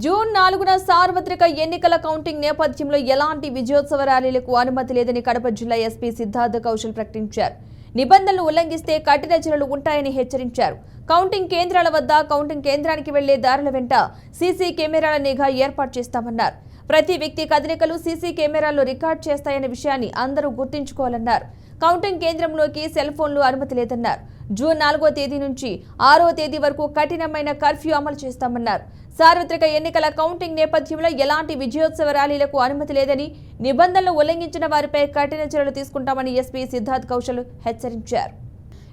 June 4న సార్వత్రిక ఎన్నికల counting నేపథ్యంలో ఎలాంటి విజయోత్సవ ర్యాలీలకు అనుమతి లేదని కడప జిల్లా ఎస్పీ సిద్ధార్థ కౌశల్ ప్రకటించారు. నిబంధనలు ఉల్లంఘిస్తే కఠిన చర్యలు ఉంటాయని హెచ్చరించారు. కౌంటింగ్ కేంద్రాల వద్ద కౌంటింగ్ కేంద్రానికి వెళ్లే దారుల వెంట సీసీ కెమెరాల నిఘా ఏర్పాటు చేస్తామన్నారు. ప్రతి వ్యక్తి కదలికలు సీసీ కెమెరాల్లో రికార్డ్ చేస్తాయనే విషయాన్ని అందరూ గుర్తుంచుకోవాలన్నారు. కౌంటింగ్ కేంద్రంలోకి సెల్ ఫోన్లు అనుమతి లేదన్నారు. జూన్ 4వ తేదీ నుంచి 6వ తేదీ వరకు కఠినమైన కర్ఫ్యూ అమలు చేస్తామన్నారు. సార్వత్రిక ఎన్నికల కౌంటింగ్ నేపథ్యంలో ఎలాంటి విజయోత్సవ ర్యాలీలకు అనుమతి లేదని, నిబంధనలు ఉల్లంఘించిన వారిపై కఠిన చర్యలు తీసుకుంటామని ఎస్పీ సిద్ధార్థ్ కౌశల్ హెచ్చరించారు.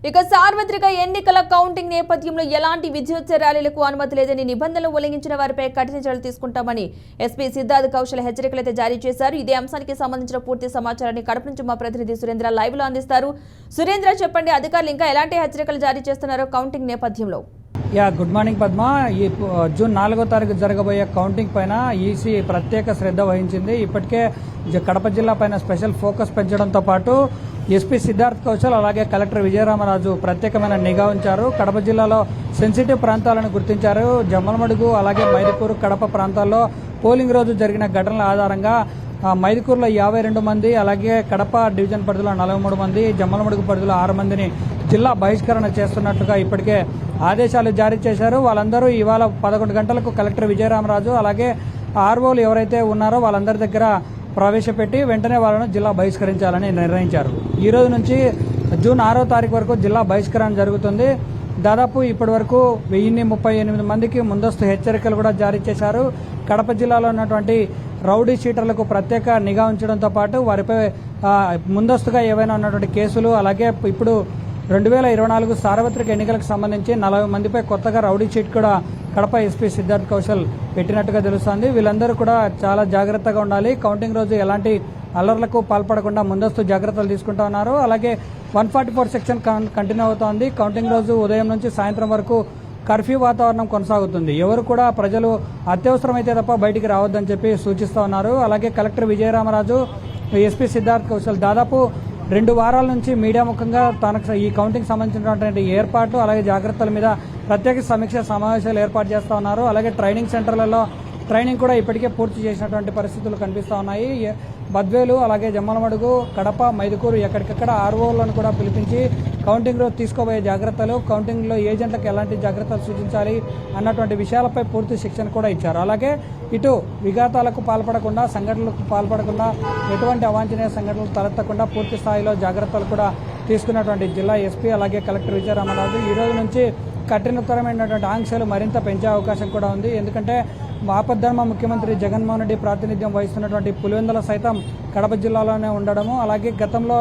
ఇక సార్వత్రిక ఎన్నికల కౌంటింగ్ నేపథ్యంలో ఎలాంటి విజయోత్సవ ర్యాలీలకు అనుమతి లేదని, నిబంధనలు ఉల్లంఘించిన వారిపై కఠిన చర్యలు తీసుకుంటామని ఎస్పీ సిద్ధార్థ్ కౌశల్ హెచ్చరికలైతే జారీ చేశారు. ఇదే అంశానికి సంబంధించిన పూర్తి సమాచారాన్ని కడప నుంచి మా ప్రతినిధి సురేంద్ర లైవ్ లో అందిస్తారు. సురేంద్ర, చెప్పండి, అధికారులు ఇంకా ఎలాంటి హెచ్చరికలు జారీ చేస్తున్నారో కౌంటింగ్ నేపథ్యంలో? Good morning Padma. ఈ జూన్ 4వ తారీఖు జరగబోయే కౌంటింగ్ పైన ఈసీ ప్రత్యేక శ్రద్ధ వహించింది. ఇప్పటికే కడప జిల్లా పైన స్పెషల్ ఫోకస్ పెంచడంతో పాటు ఎస్పీ సిద్ధార్థ్ కౌశల్ అలాగే కలెక్టర్ విజయరామరాజు ప్రత్యేకమైన నిఘా ఉంచారు. కడప జిల్లాలో సెన్సిటివ్ ప్రాంతాలను గుర్తించారు. జమ్మలమడుగు అలాగే మైదుకూరు కడప ప్రాంతాల్లో పోలింగ్ రోజు జరిగిన ఘటనల ఆధారంగా మైదుకూరులో 52 మంది, అలాగే కడప డివిజన్ పరిధిలో 43 మంది, జమ్మలమడుగు పరిధిలో 6 మందిని జిల్లా బహిష్కరణ చేస్తున్నట్లుగా ఇప్పటికే ఆదేశాలు జారీ చేశారు. వాళ్ళందరూ ఇవాళ 11 గంటలకు కలెక్టర్ విజయరామరాజు అలాగే ఆర్ఓలు ఎవరైతే ఉన్నారో వాళ్ళందరి దగ్గర ప్రవేశపెట్టి వెంటనే వాళ్ళను జిల్లా బహిష్కరించాలని నిర్ణయించారు. ఈ రోజు నుంచి జూన్ 6వ తారీఖు వరకు జిల్లా బహిష్కరణ జరుగుతుంది. దాదాపు ఇప్పటి వరకు 1038 మందికి ముందస్తు హెచ్చరికలు కూడా జారీ చేశారు. కడప జిల్లాలో ఉన్నటువంటి రౌడీ షీటర్లకు ప్రత్యేక నిఘా ఉంచడంతో పాటు వారిపై ముందస్తుగా ఏవైనా ఉన్నటువంటి కేసులు, అలాగే ఇప్పుడు 2024 సార్వత్రిక ఎన్నికలకు సంబంధించి 40 మందిపై కొత్తగా రౌడీ షీట్ కూడా కడప ఎస్పీ సిద్ధార్థ్ కౌశల్ పెట్టినట్టుగా తెలుస్తోంది. వీళ్ళందరూ కూడా చాలా జాగ్రత్తగా ఉండాలి. కౌంటింగ్ రోజు ఎలాంటి అల్లర్లకు పాల్పడకుండా ముందస్తు జాగ్రత్తలు తీసుకుంటా ఉన్నారు. అలాగే 144 సెక్షన్ కంటిన్యూ అవుతోంది. కౌంటింగ్ రోజు ఉదయం నుంచి సాయంత్రం వరకు కర్ఫ్యూ వాతావరణం కొనసాగుతుంది. ఎవరు కూడా ప్రజలు అత్యవసరమైతే తప్ప బయటికి రావద్దని చెప్పి సూచిస్తూ ఉన్నారు. అలాగే కలెక్టర్ విజయరామరాజు, ఎస్పీ సిద్ధార్థ్ కౌశల్ దాదాపు 2 వారాల నుంచి మీడియా ముఖంగా తనకు ఈ కౌంటింగ్ సంబంధించినటువంటి ఏర్పాట్లు అలాగే జాగ్రత్తల మీద ప్రత్యేక సమీక్ష సమావేశాలు ఏర్పాటు చేస్తూ ఉన్నారు. అలాగే ట్రైనింగ్ సెంటర్లలో ట్రైనింగ్ కూడా ఇప్పటికే పూర్తి చేసినటువంటి పరిస్థితులు కనిపిస్తూ ఉన్నాయి. బద్వేలు అలాగే జమ్మలమడుగు కడప మైదుకూరు ఎక్కడికక్కడ ఆర్ఓలను కూడా పిలిపించి కౌంటింగ్ రోజు తీసుకోబోయే జాగ్రత్తలు, కౌంటింగ్లో ఏజెంట్లకు ఎలాంటి జాగ్రత్తలు సూచించాలి అన్నటువంటి విషయాలపై పూర్తి శిక్షణ కూడా ఇచ్చారు. అలాగే ఇటు విఘాతాలకు పాల్పడకుండా, సంఘటనలకు పాల్పడకుండా, ఎటువంటి అవాంఛనీయ సంఘటనలు తలెత్తకుండా పూర్తి స్థాయిలో జాగ్రత్తలు కూడా తీసుకున్నటువంటి జిల్లా ఎస్పీ అలాగే కలెక్టర్ విజయరామరాజు ఈ రోజు నుంచి కఠినతరమైనటువంటి ఆంక్షలు మరింత పెంచే అవకాశం కూడా ఉంది. ఎందుకంటే ఆపద్ధర్మ ముఖ్యమంత్రి జగన్మోహన్ రెడ్డి ప్రాతినిధ్యం వహిస్తున్నటువంటి పులివెందుల సైతం కడప జిల్లాలోనే ఉండడము, అలాగే గతంలో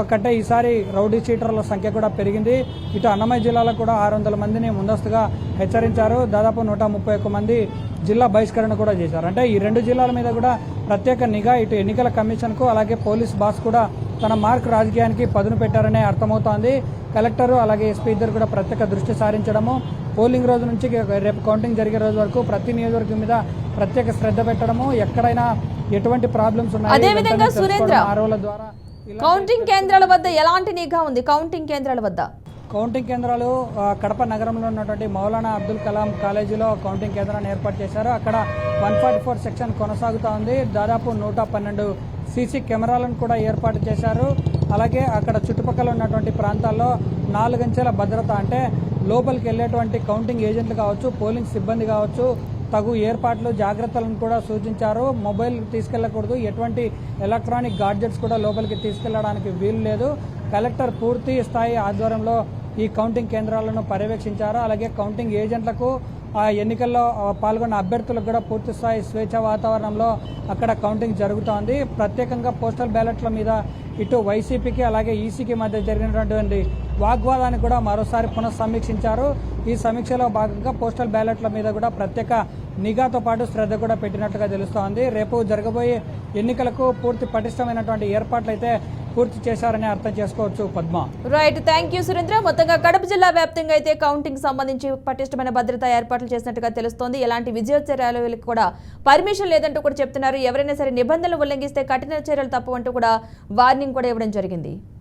కంటే ఈసారి రౌడీ షీటర్ల సంఖ్య కూడా పెరిగింది. ఇటు అన్నమయ్య జిల్లాలో కూడా 600 మందిని ముందస్తుగా హెచ్చరించారు. దాదాపు 131 మంది జిల్లా బహిష్కరణ కూడా చేశారు. అంటే ఈ 2 జిల్లాల మీద కూడా ప్రత్యేక నిఘా ఇటు ఎన్నికల కమిషన్కు అలాగే పోలీస్ బాస్ కూడా తన మార్క్ రాజకీయానికి పదును పెట్టారనే అర్థమవుతోంది. కలెక్టర్ అలాగే ఎస్పీ ఇద్దరు కూడా ప్రత్యేక దృష్టి సారించడము, పోలింగ్ రోజు నుంచి రేపు కౌంటింగ్ జరిగే రోజు వరకు ప్రతి నియోజకవర్గం మీద ప్రత్యేక శ్రద్ధ పెట్టడము, ఎక్కడైనా ఎటువంటి ప్రాబ్లమ్స్ ఉన్నాయి ఆర్ఓల ద్వారా. కౌంటింగ్ కేంద్రాల వద్ద ఎలాంటి నిఘా ఉంది? కౌంటింగ్ కేంద్రాలు కడప నగరంలో ఉన్నటువంటి మౌలానా అబ్దుల్ కలాం కాలేజీలో కౌంటింగ్ కేంద్రాన్ని ఏర్పాటు చేశారు. అక్కడ 144 సెక్షన్ కొనసాగుతూ ఉంది. దాదాపు 112 సీసీ కెమెరాలను కూడా ఏర్పాటు చేశారు. అలాగే అక్కడ చుట్టుపక్కల ఉన్నటువంటి ప్రాంతాల్లో 4 అంచెల భద్రత, అంటే లోపలికి వెళ్ళేటువంటి కౌంటింగ్ ఏజెంట్లు కావచ్చు, పోలింగ్ సిబ్బంది కావచ్చు, తగు ఏర్పాట్లు జాగ్రత్తలను కూడా సూచించారు. మొబైల్ తీసుకెళ్లకూడదు, ఎటువంటి ఎలక్ట్రానిక్ గాడ్జెట్స్ కూడా లోపలికి తీసుకెళ్లడానికి వీలు లేదు. కలెక్టర్ పూర్తి స్థాయి ఆధ్వర్యంలో ఈ కౌంటింగ్ కేంద్రాలను పర్యవేక్షించారు. అలాగే కౌంటింగ్ ఏజెంట్లకు, ఆ ఎన్నికల్లో పాల్గొన్న అభ్యర్థులకు కూడా పూర్తి స్థాయి స్వేచ్ఛ వాతావరణంలో అక్కడ కౌంటింగ్ జరుగుతోంది. ప్రత్యేకంగా పోస్టల్ బ్యాలెట్ల మీద ఇటు వైసీపీకి అలాగే ఈసీకి మధ్య జరిగినటువంటి వాగ్వాదాన్ని కూడా మరోసారి పునఃసమీక్షించారు. ఈ సమీక్షలో భాగంగా పోస్టల్ బ్యాలెట్ల మీద కూడా ప్రత్యేక నిఘాతో పాటు శ్రద్ధ కూడా పెట్టినట్లుగా తెలుస్తోంది. రేపు జరగబోయే ఎన్నికలకు పూర్తి పటిష్టమైనటువంటి ఏర్పాట్లు అయితే పూర్తి చేశారని అర్థం చేసుకోవచ్చు. Padma. Right, thank you Surendra. మొత్తంగా కడప జిల్లా వ్యాప్తంగా అయితే కౌంటింగ్ సంబంధించి పటిష్టమైన భద్రతా ఏర్పాట్లు చేసినట్టుగా తెలుస్తోంది. ఎలాంటి విజయోత్సవ ర్యాలీలకు కూడా పర్మిషన్ లేదంటూ కూడా చెప్తున్నారు. ఎవరైనా సరే నిబంధనలు ఉల్లంఘిస్తే కఠిన చర్యలు తప్పవంటూ కూడా వార్నింగ్ కూడా ఇవ్వడం జరిగింది.